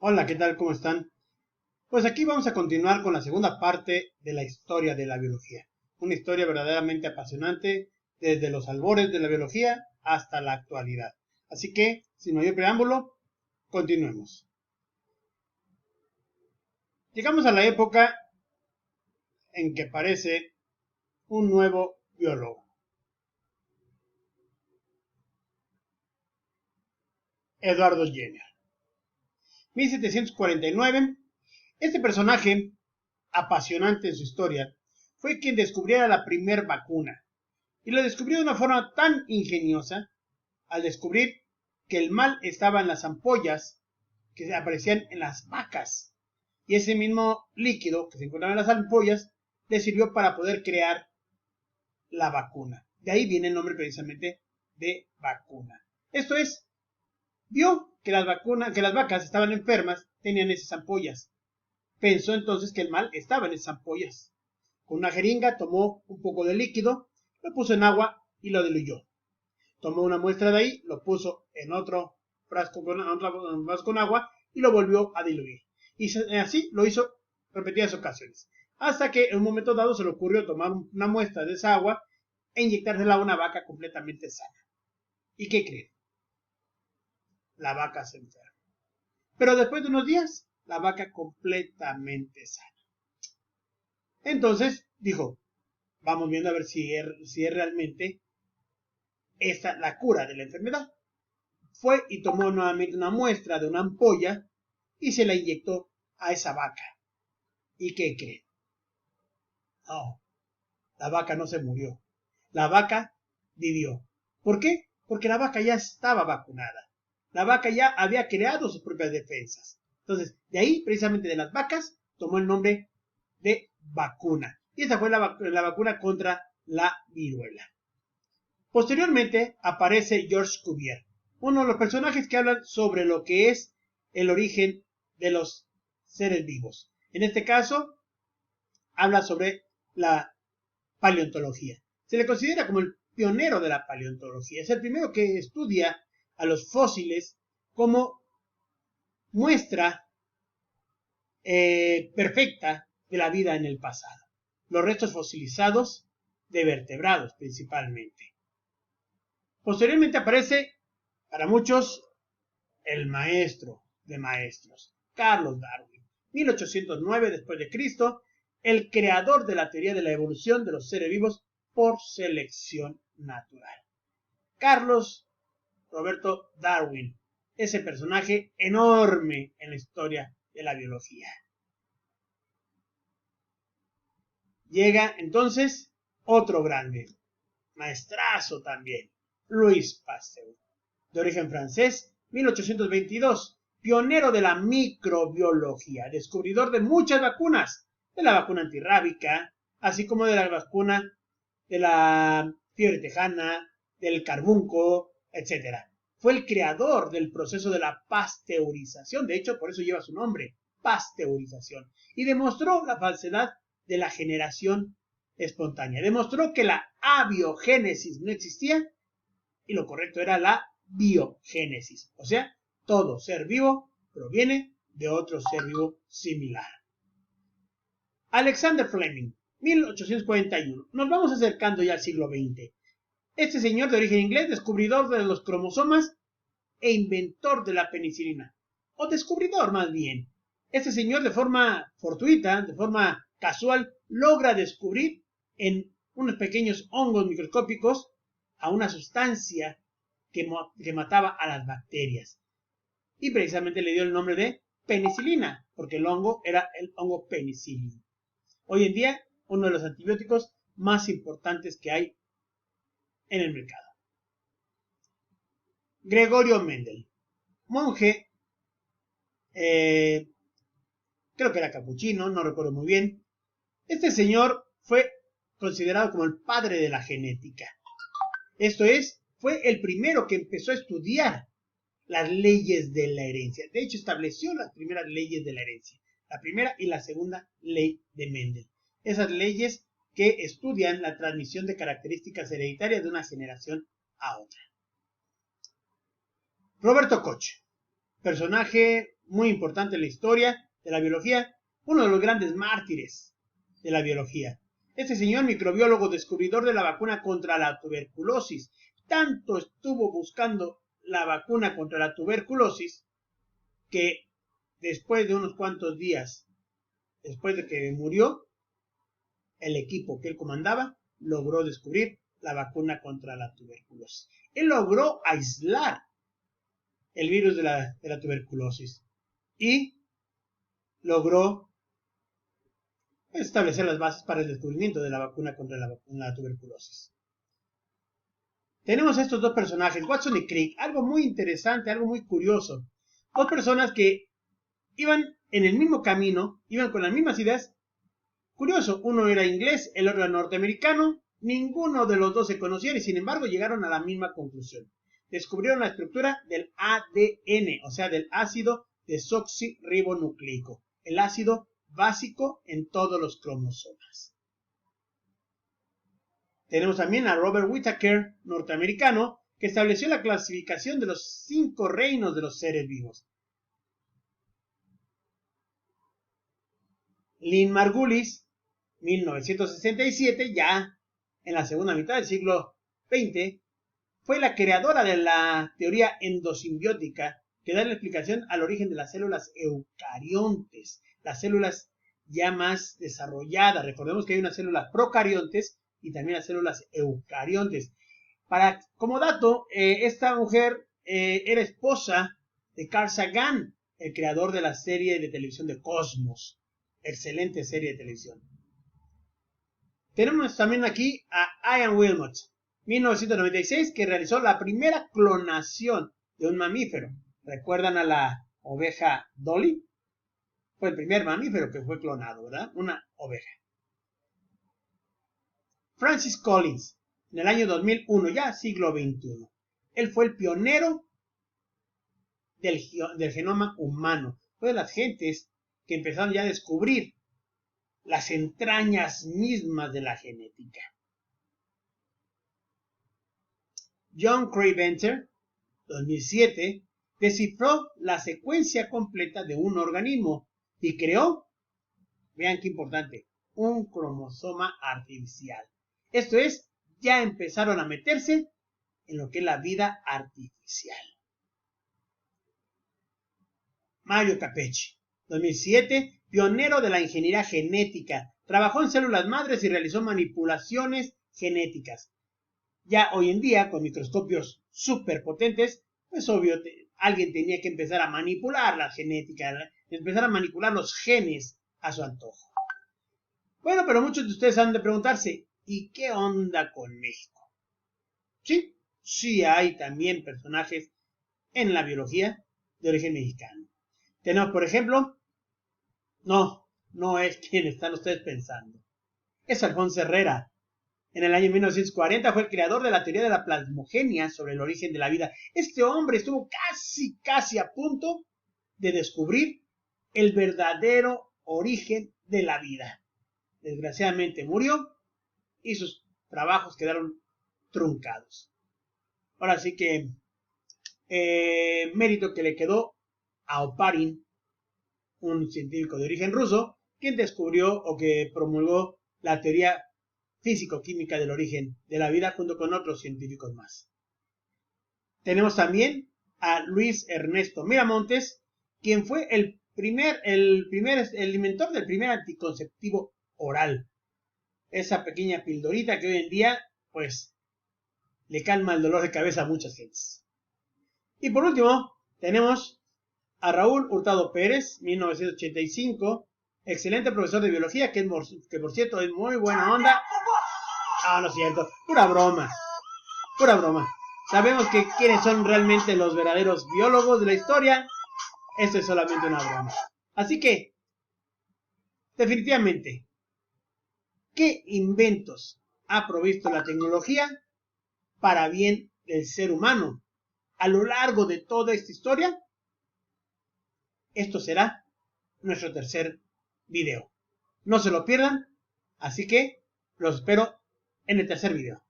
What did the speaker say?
Hola, ¿qué tal? ¿Cómo están? Pues aquí vamos a continuar con la segunda parte de la historia de la biología. Una historia verdaderamente apasionante desde los albores de la biología hasta la actualidad. Así que, sin mayor preámbulo, continuemos. Llegamos a la época en que aparece un nuevo biólogo, Eduardo Jenner. 1749, este personaje, apasionante en su historia, fue quien descubriera la primer vacuna. Y lo descubrió de una forma tan ingeniosa al descubrir que el mal estaba en las ampollas que aparecían en las vacas. Y ese mismo líquido que se encontraba en las ampollas le sirvió para poder crear la vacuna. De ahí viene el nombre precisamente de vacuna. Esto es, vio que que las vacas estaban enfermas, tenían esas ampollas. Pensó entonces que el mal estaba en esas ampollas. Con una jeringa tomó un poco de líquido, lo puso en agua y lo diluyó. Tomó una muestra de ahí, lo puso en otro frasco con agua y lo volvió a diluir. Y así lo hizo repetidas ocasiones. Hasta que en un momento dado se le ocurrió tomar una muestra de esa agua e inyectársela a una vaca completamente sana. ¿Y qué creen? La vaca se enferma. Pero después de unos días, la vaca completamente sana. Entonces dijo, vamos viendo a ver si es realmente esta la cura de la enfermedad. Fue y tomó nuevamente una muestra de una ampolla y se la inyectó a esa vaca. ¿Y qué creen? No, la vaca no se murió. La vaca vivió. ¿Por qué? Porque la vaca ya estaba vacunada. La vaca ya había creado sus propias defensas. Entonces, de ahí, precisamente de las vacas, tomó el nombre de vacuna. Y esa fue la vacuna contra la viruela. Posteriormente aparece George Cuvier, uno de los personajes que hablan sobre lo que es el origen de los seres vivos. En este caso, habla sobre la paleontología. Se le considera como el pionero de la paleontología. Es el primero que estudia a los fósiles como muestra perfecta de la vida en el pasado. Los restos fosilizados de vertebrados principalmente. Posteriormente aparece, para muchos, el maestro de maestros, Carlos Darwin, 1809 después de Cristo, el creador de la teoría de la evolución de los seres vivos por selección natural. Carlos Roberto Darwin, ese personaje enorme en la historia de la biología. Llega entonces otro grande, maestrazo también, Louis Pasteur, de origen francés, 1822, pionero de la microbiología, descubridor de muchas vacunas, de la vacuna antirrábica, así como de la vacuna de la fiebre tejana, del carbunco, etc. Fue el creador del proceso de la pasteurización, de hecho por eso lleva su nombre, pasteurización, y demostró la falsedad de la generación espontánea. Demostró que la abiogénesis no existía y lo correcto era la biogénesis. O sea, todo ser vivo proviene de otro ser vivo similar. Alexander Fleming, 1841. Nos vamos acercando ya al siglo XX. Este señor de origen inglés, descubridor de los cromosomas e inventor de la penicilina. O descubridor más bien. Este señor de forma fortuita, de forma casual, logra descubrir en unos pequeños hongos microscópicos a una sustancia que mataba a las bacterias. Y precisamente le dio el nombre de penicilina, porque el hongo era el hongo penicillium. Hoy en día, uno de los antibióticos más importantes que hay en el mercado. Gregorio Mendel, monje, creo que era capuchino, no recuerdo muy bien. Este señor fue considerado como el padre de la genética. Esto es, fue el primero que empezó a estudiar las leyes de la herencia. De hecho, estableció las primeras leyes de la herencia. La primera y la segunda ley de Mendel. Esas leyes que estudian la transmisión de características hereditarias de una generación a otra. Roberto Koch, personaje muy importante en la historia de la biología, uno de los grandes mártires de la biología. Este señor microbiólogo descubridor de la vacuna contra la tuberculosis, tanto estuvo buscando la vacuna contra la tuberculosis que después de unos cuantos días, después de que murió, el equipo que él comandaba logró descubrir la vacuna contra la tuberculosis. Él logró aislar el virus de la tuberculosis y logró establecer las bases para el descubrimiento de la vacuna contra la tuberculosis. Tenemos estos dos personajes, Watson y Crick, algo muy interesante, algo muy curioso. Dos personas que iban en el mismo camino, iban con las mismas ideas. Curioso, uno era inglés, el otro era norteamericano. Ninguno de los dos se conocían y sin embargo llegaron a la misma conclusión. Descubrieron la estructura del ADN, o sea, del ácido desoxirribonucleico, el ácido básico en todos los cromosomas. Tenemos también a Robert Whittaker, norteamericano, que estableció la clasificación de los 5 reinos de los seres vivos. Lynn Margulis, 1967, ya en la segunda mitad del siglo XX, fue la creadora de la teoría endosimbiótica que da la explicación al origen de las células eucariontes, las células ya más desarrolladas. Recordemos que hay unas células procariontes y también las células eucariontes. Como dato, esta mujer era esposa de Carl Sagan, el creador de la serie de televisión de Cosmos. Excelente serie de televisión. Tenemos también aquí a Ian Wilmot, 1996, que realizó la primera clonación de un mamífero. ¿Recuerdan a la oveja Dolly? Fue el primer mamífero que fue clonado, ¿verdad? Una oveja. Francis Collins, en el año 2001, ya siglo XXI. Él fue el pionero del genoma humano. Fue de las gentes que empezaron ya a descubrir las entrañas mismas de la genética. John Cray Venter, 2007, descifró la secuencia completa de un organismo y creó, vean qué importante, un cromosoma artificial. Esto es, ya empezaron a meterse en lo que es la vida artificial. Mario Capecchi, 2007, pionero de la ingeniería genética. Trabajó en células madres y realizó manipulaciones genéticas. Ya hoy en día, con microscopios súper potentes, pues obvio, alguien tenía que empezar a manipular la genética, empezar a manipular los genes a su antojo. Bueno, pero muchos de ustedes han de preguntarse, ¿y qué onda con México? Sí, sí hay también personajes en la biología de origen mexicano. Tenemos, por ejemplo, no es quien están ustedes pensando. Es Alfonso Herrera. En el año 1940 fue el creador de la teoría de la plasmogenia sobre el origen de la vida. Este hombre estuvo casi a punto de descubrir el verdadero origen de la vida. Desgraciadamente murió y sus trabajos quedaron truncados. Ahora sí que mérito que le quedó a Oparin, un científico de origen ruso, quien descubrió o que promulgó la teoría físico-química del origen de la vida junto con otros científicos más. Tenemos también a Luis Ernesto Miramontes, quien fue el inventor del primer anticonceptivo oral. Esa pequeña pildorita que hoy en día, pues, le calma el dolor de cabeza a muchas gentes. Y por último, tenemos a Raúl Hurtado Pérez, 1985, excelente profesor de biología, que por cierto es muy buena onda. No es cierto, pura broma. Sabemos que quiénes son realmente los verdaderos biólogos de la historia. Esto es solamente una broma. Así que, definitivamente, ¿qué inventos ha provisto la tecnología para bien del ser humano a lo largo de toda esta historia? Esto será nuestro tercer video. No se lo pierdan, así que los espero en el tercer video.